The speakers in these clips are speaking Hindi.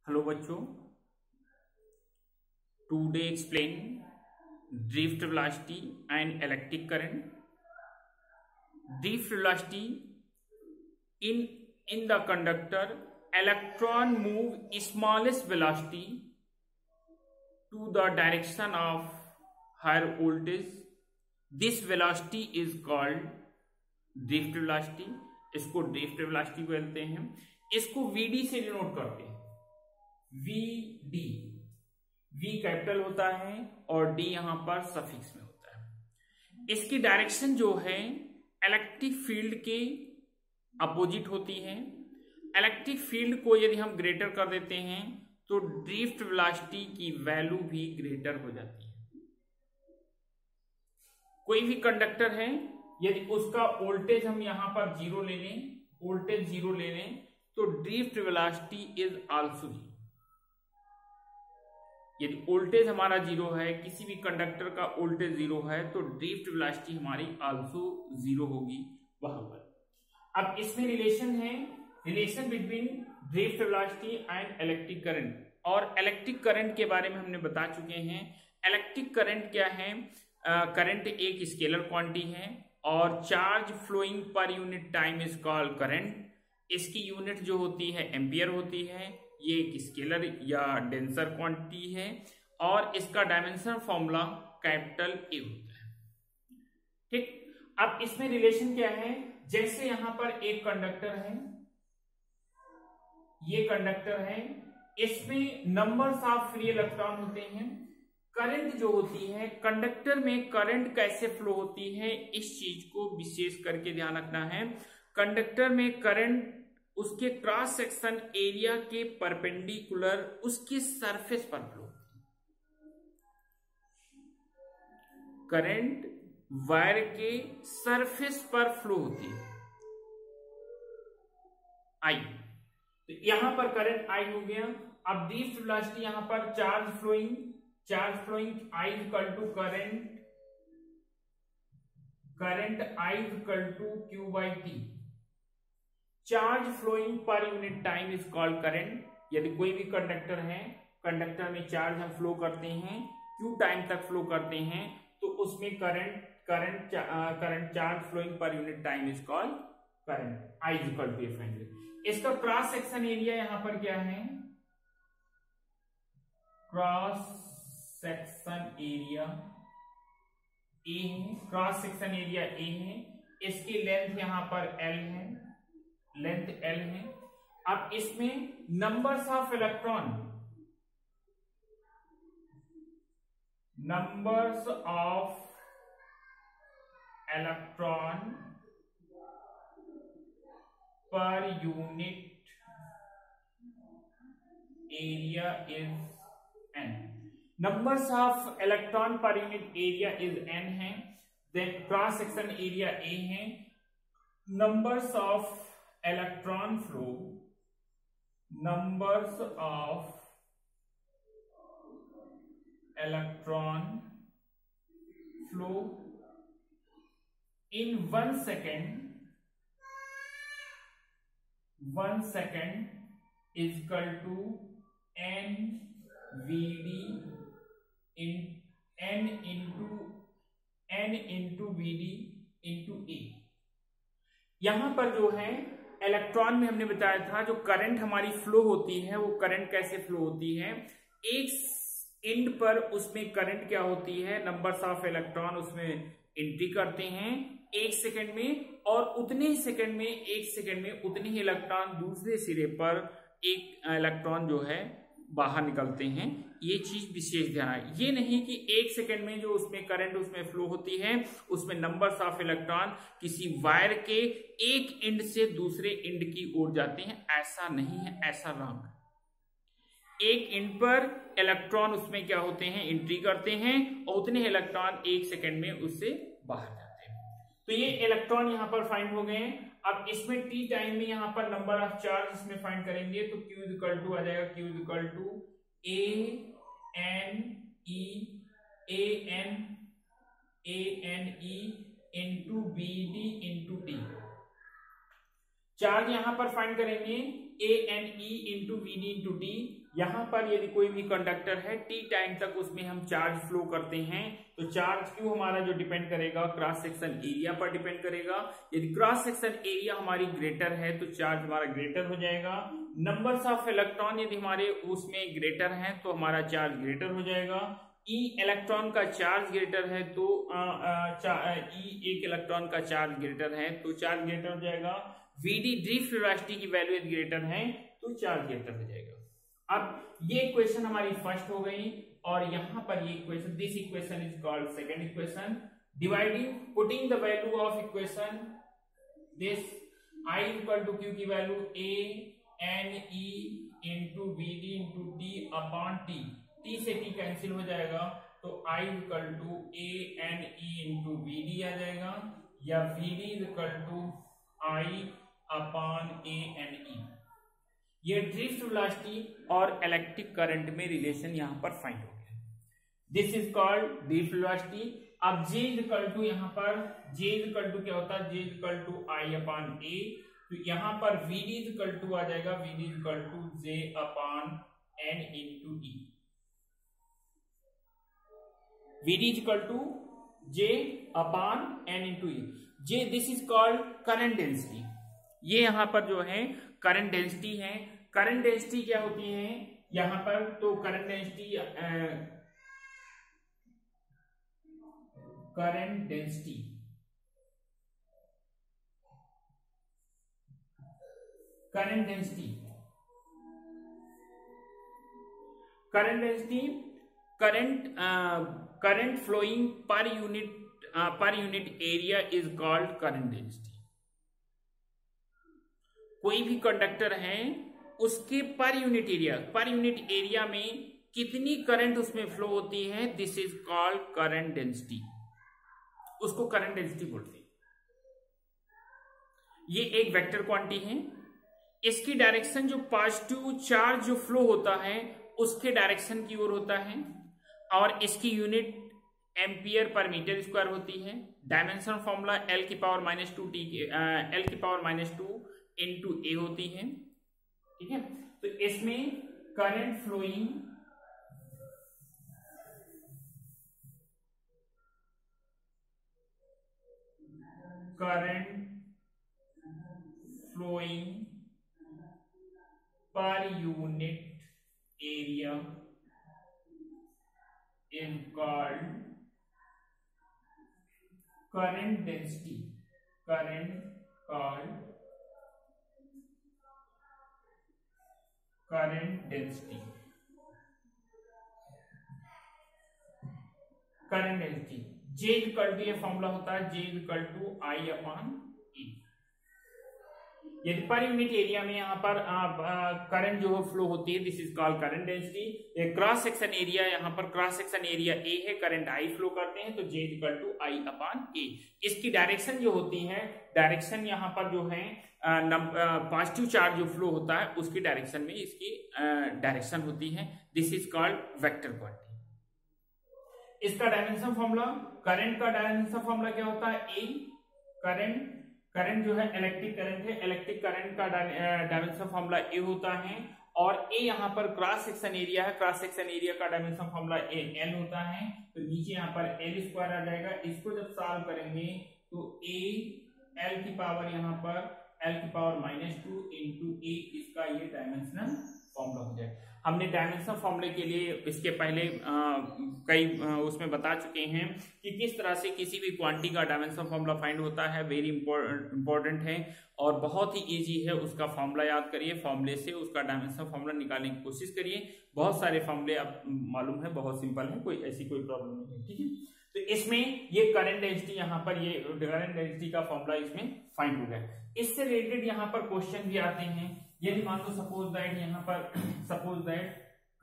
हेलो बच्चों, today explain drift velocity and electric current. Drift velocity in the conductor, electron move smallest velocity to the direction of higher voltage. This velocity is called drift velocity. इसको drift velocity बोलते हैं. इसको VD से डिनोट करते हैं. VD, V कैपिटल होता है और D यहां पर सफिक्स में होता है. इसकी डायरेक्शन जो है इलेक्ट्रिक फील्ड के अपोजिट होती है. इलेक्ट्रिक फील्ड को यदि हम ग्रेटर कर देते हैं तो ड्रिफ्ट वेलोसिटी की वैल्यू भी ग्रेटर हो जाती है. कोई भी कंडक्टर है, यदि उसका वोल्टेज हम यहां पर जीरो ले लें, तो drift velocity is also zero. यदि वोल्टेज हमारा जीरो है, किसी भी कंडक्टर का वोल्टेज जीरो है, तो ड्रिफ्ट वेलोसिटी हमारी आल्सो जीरो होगी वहां पर. अब इसमें relation between drift velocity and electric current. और इलेक्ट्रिक करंट के बारे में हमने बता चुके हैं. इलेक्ट्रिक करंट क्या है? करंट एक स्केलर क्वांटिटी है और charge flowing per unit time is called current. इसकी यूनिट जो होती है एम्पियर होती है. ये एक स्केलर या डेंसर क्वांटिटी है और इसका डायमेंशन फॉर्मूला कैपिटल ए होता है. ठीक. अब इसमें रिलेशन क्या है? जैसे यहां पर एक कंडक्टर है, ये कंडक्टर है, इसमें नंबर्स ऑफ फ्री इलेक्ट्रॉन होते हैं. करंट जो होती है, कंडक्टर में करंट कैसे फ्लो होती है, इस चीज को विशेष करके ध्यान रखना है. कंडक्टर में करंट उसके क्रॉस सेक्शन एरिया के परपेंडिकुलर उसके सरफेस पर फ्लो होती है. करंट वायर के सरफेस पर फ्लो होती है. आई, तो यहां पर करंट आई हो गया. अब ड्रिफ्ट वेलोसिटी यहां पर charge flowing I equal to current I equal to Q by T. Charge flowing per unit time is called current. यदि कोई भी कंडक्टर है, कंडक्टर में चार्ज हम फ्लो करते हैं, क्यू टाइम तक फ्लो करते हैं, तो उसमें current charge flowing per unit time is called current. I is equal to F. इसका क्रॉस सेक्शन एरिया यहां पर क्या है? क्रॉस सेक्शन एरिया ए है. क्रॉस सेक्शन एरिया ए है. इसकी लेंथ यहां पर एल है, लेंथ एल है. अब इसमें numbers of electron per unit area is N. Numbers of electron per unit area is N है. Then cross section area A है. Numbers of electron flow in 1 second is equal to NVD n into VD into A. यहां पर जो है इलेक्ट्रॉन में हमने बताया था, जो करंट हमारी फ्लो होती है, वो करंट कैसे फ्लो होती है? एक एंड पर उसमें करंट क्या होती है, नंबर्स ऑफ इलेक्ट्रॉन उसमें एंट्री करते हैं 1 सेकंड में, और उतने ही सेकंड में 1 सेकंड में उतने ही इलेक्ट्रॉन दूसरे सिरे पर एक इलेक्ट्रॉन जो है बाहर निकलते हैं. ये चीज विशेष ध्यान है. ये नहीं कि 1 सेकंड में जो उसमें करंट उसमें फ्लो होती है, उसमें नंबर्स ऑफ इलेक्ट्रॉन किसी वायर के एक एंड से दूसरे एंड की ओर जाते हैं. ऐसा नहीं है, ऐसा रॉन्ग है. एक एंड पर इलेक्ट्रॉन उसमें क्या होते हैं, एंट्री करते हैं, और उतने इलेक्ट्रॉन 1 सेकंड में उससे बाहर जाते हैं. तो ये इलेक्ट्रॉन यहां पर फाइंड हो गए. अब इसमें टी टाइम में यहां पर नंबर ऑफ चार्ज इसमें फाइंड करेंगे, तो Q इज इक्वल टू आ जाएगा, Q is equal to A-N-E into BD into T. Charge यहां पर फाइंड करेंगे A N E into V D into T. यहां पर यदि कोई भी कंडक्टर है टी टाइम तक उसमें हम चार्ज फ्लो करते हैं तो चार्ज क्यू हमारा जो डिपेंड करेगा क्रॉस सेक्शन एरिया पर डिपेंड करेगा। यदि क्रॉस सेक्शन एरिया हमारी ग्रेटर है तो चार्ज हमारा ग्रेटर हो जाएगा। नंबर्स ऑफ इलेक्ट्रॉन यदि हमारे उसमें ग्रेटर हैं तो हमारा चार्ज ग्रेटर हो जाएगा। ई इलेक्ट्रॉन का चार्ज ग्रेटर है तो ई एक इलेक्ट्रॉन का चार्ज ग्रेटर है तो चार्ज ग्रेटर हो जाएगा। वीडी ड्रिफ्ट वेलोसिटी की वैल्यू यदि ग्रेटर है तो चार्ज ग्रेटर हो जाएगा। अब ये इक्वेशन हमारी फर्स्ट हो गई और यहां पर ये equation, this equation is called second equation. Dividing putting the value of equation this I equal to Q की value A N E into B D into T upon T, T से टी कैंसिल हो जाएगा तो I equal to A N E into B D आ जाएगा या V D equal to I upon A N E. ये ड्रिफ्ट वेलोसिटी और इलेक्ट्रिक करंट में रिलेशन यहां पर फाइंड हो गया। This is called drift velocity. अब J इक्वल टू यहां पर J इक्वल टू क्या होता है, J equal to I upon A, तो यहां पर VD इक्वल टू आ जाएगा VD equal to J upon N into E। VD equal to J upon N into E। J this is called current density. ये यहां पर जो है करंट डेंसिटी है। करंट डेंसिटी क्या होती है यहां पर, तो current density current density current density current density current flowing per unit area is called current density. कोई भी कंडक्टर है उसके पर यूनिट एरिया में कितनी करंट उसमें फ्लो होती है, this is called current density, उसको करंट डेंसिटी बोलते हैं। ये एक वेक्टर क्वांटिटी है। इसकी डायरेक्शन जो पॉजिटिव चार्ज जो फ्लो होता है उसके डायरेक्शन की ओर होता है और इसकी unit ampere per metre square होती है। डायमेंशन फॉर्मूला L की पावर -2 इंटू ए होती है, ठीक है। तो इसमें current flowing per unit area is called current density. Current density J equal to, ये फॉर्मूला होता है J equal to I upon E। यदि पर यूनिट एरिया में यहाँ पर करंट जो फ्लो होती है this is called current density. Cross section area, यहाँ पर क्रॉस सेक्शन एरिया A है, करंट I फ्लो करते हैं तो J equal to I upon A। इसकी डायरेक्शन जो होती है, डायरेक्शन यहाँ पर जो है पॉजिटिव चार्ज जो फ्लो होता है उसकी डायरेक्शन में इसकी डायरेक्शन होती है, this is called vector quantity. इसका डायमेंशन फॉर्मूला, करंट का डायमेंशन फॉर्मूला क्या होता है, ए करंट जो है इलेक्ट्रिक करंट है, इलेक्ट्रिक करंट का डायमेंशन फॉर्मूला ए होता है और ए यहाँ पर क्रॉस सेक्शन एरिया है, क्रॉस सेक्शन एरिया का डायमेंशन फॉर्मूला ए एल होता है, तो नीचे यहाँ पर एल स्क्वायर आ जाएगा। इसको जब सॉल्व करेंगे तो ए एल की पावर यहाँ पर एल की पावर -2 इंटू ए, इसका ये डायमेंशनल फॉर्मूला हो जाए। हमने डायमेंशन फॉर्मूले के लिए इसके पहले कई उसमें बता चुके हैं कि किस तरह से किसी भी क्वांटिटी का डायमेंशन फॉर्मूला फाइंड होता है। वेरी इंपॉर्टेंट है और बहुत ही इजी है, उसका फॉर्मूला याद करिए, फॉर्मूले से उसका डायमेंशन फॉर्मूला निकालने की कोशिश करिए। बहुत सारे फॉर्मूले आप मालूम है, बहुत सिंपल है, कोई ऐसी कोई प्रॉब्लम नहीं है, ठीक है। तो इसमें ये करंट डेंसिटी, यहाँ पर ये करंट डेंसिटी का फॉर्मूला इसमें फाइंड हो गया। इससे रिलेटेड यहाँ पर क्वेश्चन भी आते हैं। यदि मान लो सपोज दैट यहाँ पर suppose that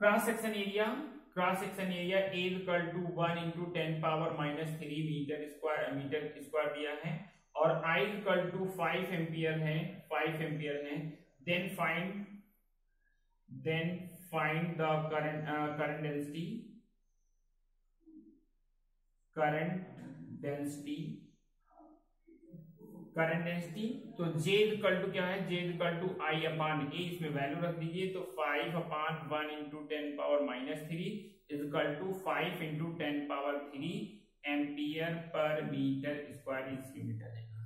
cross section area A equal to 1 into 10 power -3 metre square दिया है और I इक्वल टू 5 एम्पियर है, then find the current current density, तो J इक्वल टू क्या है, J equal to I upon A, इसमें वैल्यू रख दीजिए, तो 5 upon 1 into 10 power -3 equal to 5 into 10 power 3 ampere per metre square इसकी मीटर आएगा।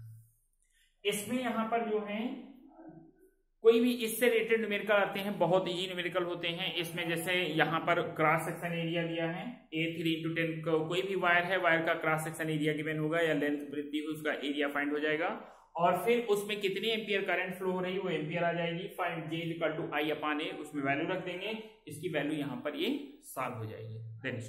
इसमें यहाँ पर जो है कोई भी इससे रिलेटेड न्यूमेरिकल आते हैं, बहुत इजी न्यूमेरिकल होते हैं। इसमें जैसे यहाँ पर क्रॉस सेक्शन एरिया लिया है, A3 इंटू 10, कोई भी वायर है, वायर का क्रॉस सेक्शन एरिया गिवन होगा या लेंथ वृद्धि उसका एरिया फाइंड हो जाएगा, और फिर उसमें कितनी एम्पियर करंट फ्लो हो रही है वो एम्पियर आ जाएगी। Find J equal to I upon A, उसमें वैल्यू रख देंगे, इसकी वैल्यू यहाँ पर ये सॉल्व हो जाएगी। देन